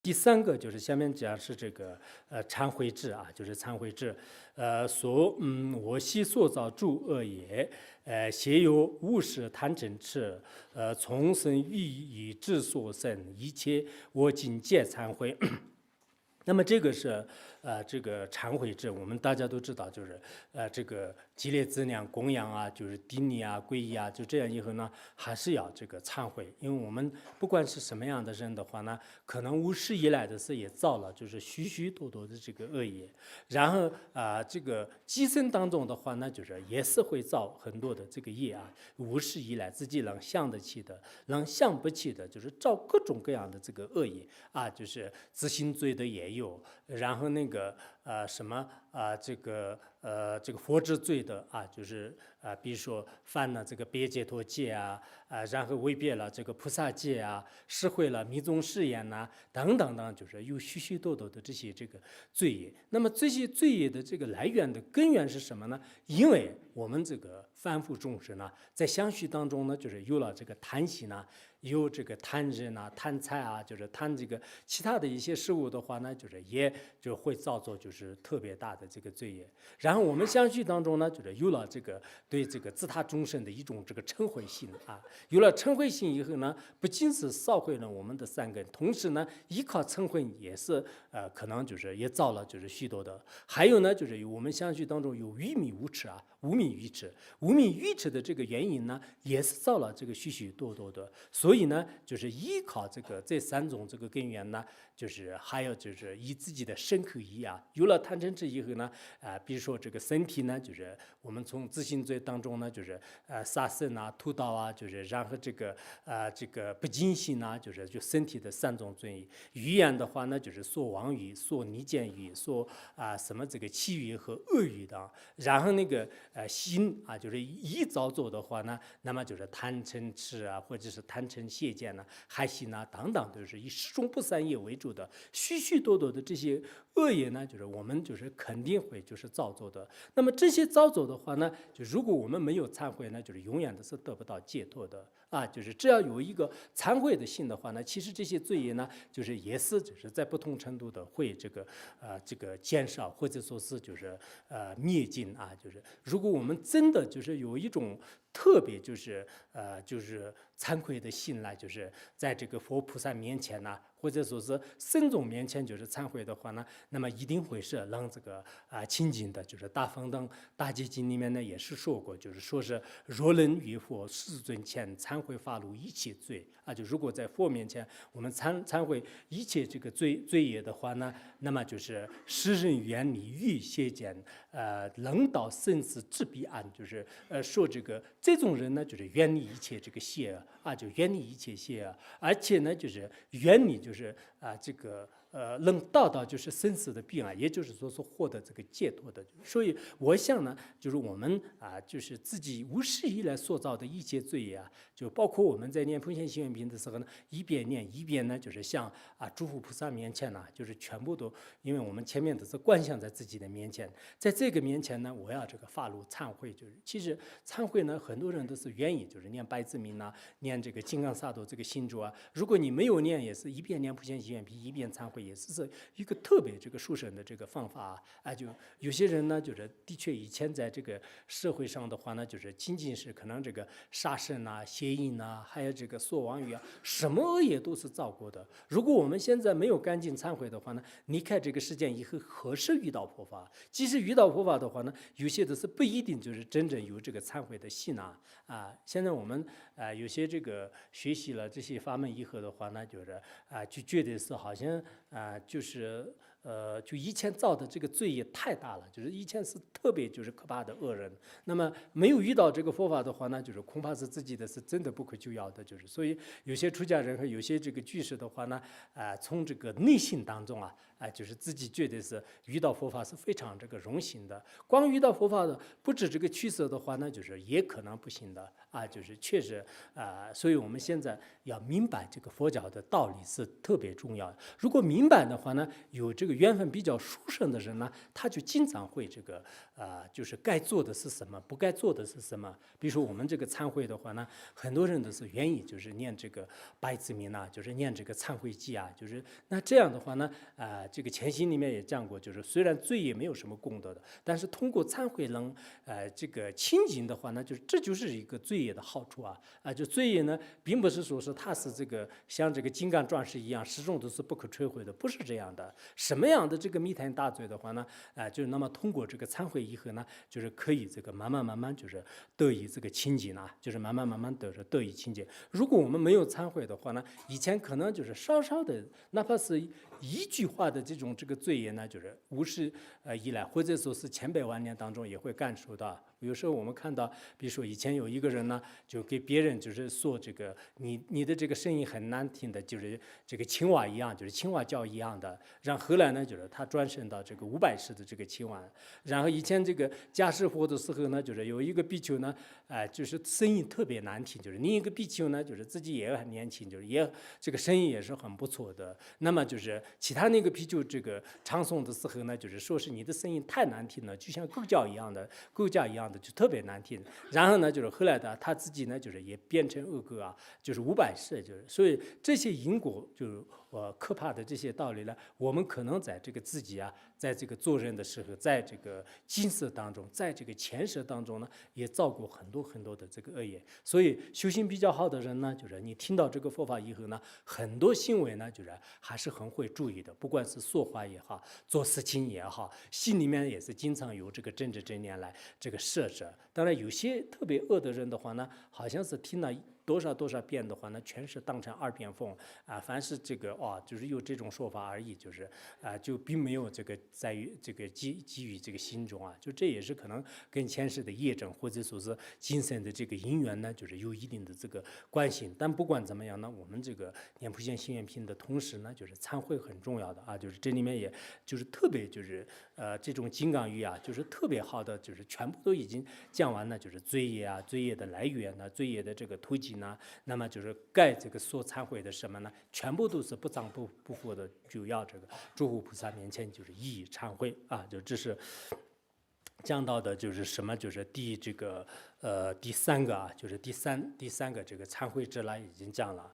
第三个就是下面讲是这个忏悔制啊，就是忏悔制，我昔所造诸恶业，邪有恶事贪嗔痴，从生欲以之所生，一切我今皆忏悔。那么这个是这个忏悔制，我们大家都知道，就是这个激烈资粮供养啊，就是顶礼啊、皈依啊，就这样以后呢，还是要这个忏悔，因为我们不管是什么样的人的话呢，可能无始以来的事也造了，就是许许多多的这个恶业，然后这个今生当中的话呢，就是也是会造很多的这个业啊，无始以来自己能想得起的，能想不起的，就是造各种各样的这个恶业啊，就是自心罪的也有，然后那个这个佛之罪的啊，就是比如说犯了这个别解脱戒啊，然后违背了这个菩萨戒啊，失毁了密宗誓言呐、等等等，就是有许许多多的这些这个罪业。那么这些罪业的这个来源的根源是什么呢？因为我们这个凡夫众生呢，在相续当中呢，就是有了这个贪心呢。有这个贪人啊、贪财啊，就是贪这个其他的一些事物的话呢，就是也就会造作就是特别大的这个罪业。然后我们相续当中呢，就是有了这个对这个自他众生的一种这个嗔恚心啊，有了嗔恚心以后呢，不仅是烧毁了我们的善根，同时呢，依靠嗔恚也是可能就是也造了就是许多的。还有呢，就是我们相续当中有愚迷无耻啊，无迷愚痴，无迷愚痴的这个原因呢，也是造了这个许许多多的。所以呢，就是依靠这三种这个根源呢，就是还有就是以自己的身口意啊，有了贪嗔痴以后呢，比如说这个身体呢，就是我们从自性罪当中呢，就是杀生啊、屠刀啊，就是然后这个不尽心啊，就身体的三种罪业。语言的话呢，就是说妄语、说逆见语、说什么这个绮语和恶语的。然后那个心啊，就是一造作的话呢，那么就是贪嗔痴啊，或者是贪嗔邪见呐、害心呐等等，都是以十种不善业为主的，许许多多的这些恶业呢，就是我们就是肯定会就是造作的。那么这些造作的话呢，就如果我们没有忏悔呢，就是永远都是得不到解脱的啊。就是只要有一个忏悔的心的话呢，其实这些罪业呢，就是也是就是在不同程度的会这个减少，或者说是就是灭尽啊。就是如果我们真的就是有一种特别就是惭愧的心来，就是在这个佛菩萨面前呢，或者说是僧众面前就是忏悔的话呢，那么一定会是让这个清净的。就是大方等大戒经里面呢也是说过，就是说是若能于佛世尊前忏悔发露一切罪啊，就如果在佛面前我们忏悔一切这个罪业的话呢，那么就是使人远离欲邪见，能到生死之彼岸，就是说这种人呢，就是远离一切这个邪恶啊，就远离一切邪恶，而且呢，就是远离就是能到就是生死的彼岸，也就是说是获得这个解脱的。所以我想呢，就是我们就是自己无始以来所造的一切罪业啊，就包括我们在念普贤行愿品的时候呢，一边念一边呢，就是向诸佛菩萨面前呢，就是全部都，因为我们前面都是观想在自己的面前，在这个面前呢，我要这个发露忏悔。就是其实忏悔呢，很多人都是愿意，就是念百字明啊，念这个金刚萨埵这个心咒啊。如果你没有念，也是一边念普贤行愿品，一边忏悔，也是一个特别这个殊胜的这个方法啊。就有些人呢，就是的确以前在这个社会上的话呢，就是仅仅是可能这个杀生啊、邪淫啊，还有这个说妄语啊，什么恶业都是造过的。如果我们现在没有赶紧忏悔的话呢，离开这个世界以后，何时遇到佛法？即使遇到佛法的话呢，有些都是不一定就是真正有这个忏悔的心现在我们有些这个学习了这些法门以后的话呢，就是就觉得是好像就是就以前造的这个罪业太大了，就是以前是特别就是可怕的恶人。那么没有遇到这个佛法的话呢，就是恐怕是自己的是真的不可救药的。就是所以有些出家人和有些这个居士的话呢，从这个内心当中就是自己觉得是遇到佛法是非常这个荣幸的。光遇到佛法的不止这个取舍的话呢，就是也可能不行的就是确实所以我们现在要明白这个佛教的道理是特别重要的。如果明白的话呢，有这个个缘分比较殊胜的人呢，他就经常会这个就是该做的是什么，不该做的是什么。比如说我们这个忏悔的话呢，很多人都是愿意就是念这个百字明啊，就是念这个忏悔记啊，就是那这样的话呢，这个前心里面也讲过，就是虽然罪也没有什么功德的，但是通过忏悔能这个清净的话呢，就是这就是一个罪业的好处就罪业呢，并不是说是它是这个像这个金刚钻石一样，始终都是不可摧毁的，不是这样的。什么样的这个弥天大罪的话呢，就是那么通过这个忏悔以后呢，就是可以这个慢慢就是得以这个清净就是慢慢得以清净。如果我们没有忏悔的话呢，以前可能就是稍稍的，哪怕是一句话的这个罪业呢，就是无始以来，或者说是千百万年当中也会感受到。有时候我们看到，比如说以前有一个人呢，就给别人就是说这个你的这个声音很难听的，就是这个青蛙一样，就是青蛙叫一样的。然后后来呢，就是他转生到这个500世的这个青蛙。然后以前这个迦湿佛的时候呢，就是有一个比丘呢，就是声音特别难听，就是另一个比丘呢，就是自己也很年轻，就是也这个声音也是很不错的。那么就是其他那个比丘这个唱诵的时候呢，就是说是你的声音太难听了，就像狗叫一样的，就特别难听。然后呢，就是后来的他自己呢，就是也变成恶狗就是500世，就是所以这些因果就是可怕的这些道理呢，我们可能在这个自己在这个做人的时候，在这个今世当中，在这个前世当中呢，也造过很多的这个恶业。所以修行比较好的人呢，就是你听到这个佛法以后呢，很多行为呢，就是还是很会注意的，不管是说话也好，做事情也好，心里面也是经常有这个正知正念来这个设置。当然，有些特别恶的人的话呢，好像是听了多少遍的话呢，全是当成耳边风凡是这个就是有这种说法而已，就是就并没有这个在于这个基于这个心中就这也是可能跟前世的业障或者说是今生的这个因缘呢，就是有一定的这个关系。但不管怎么样呢，我们这个念普贤行愿品的同时呢，就是忏悔很重要的就是这里面也就是特别就是这种金刚语就是特别好的，就是全部都已经讲完了，就是罪业罪业的来源罪业的这个途径那么就是该这个所忏悔的什么呢，全部都是不脏不腐的，就要这个诸佛菩萨面前就是一一忏悔就这是讲到的就是什么，就是第三个就是第三个这个忏悔之来已经讲了。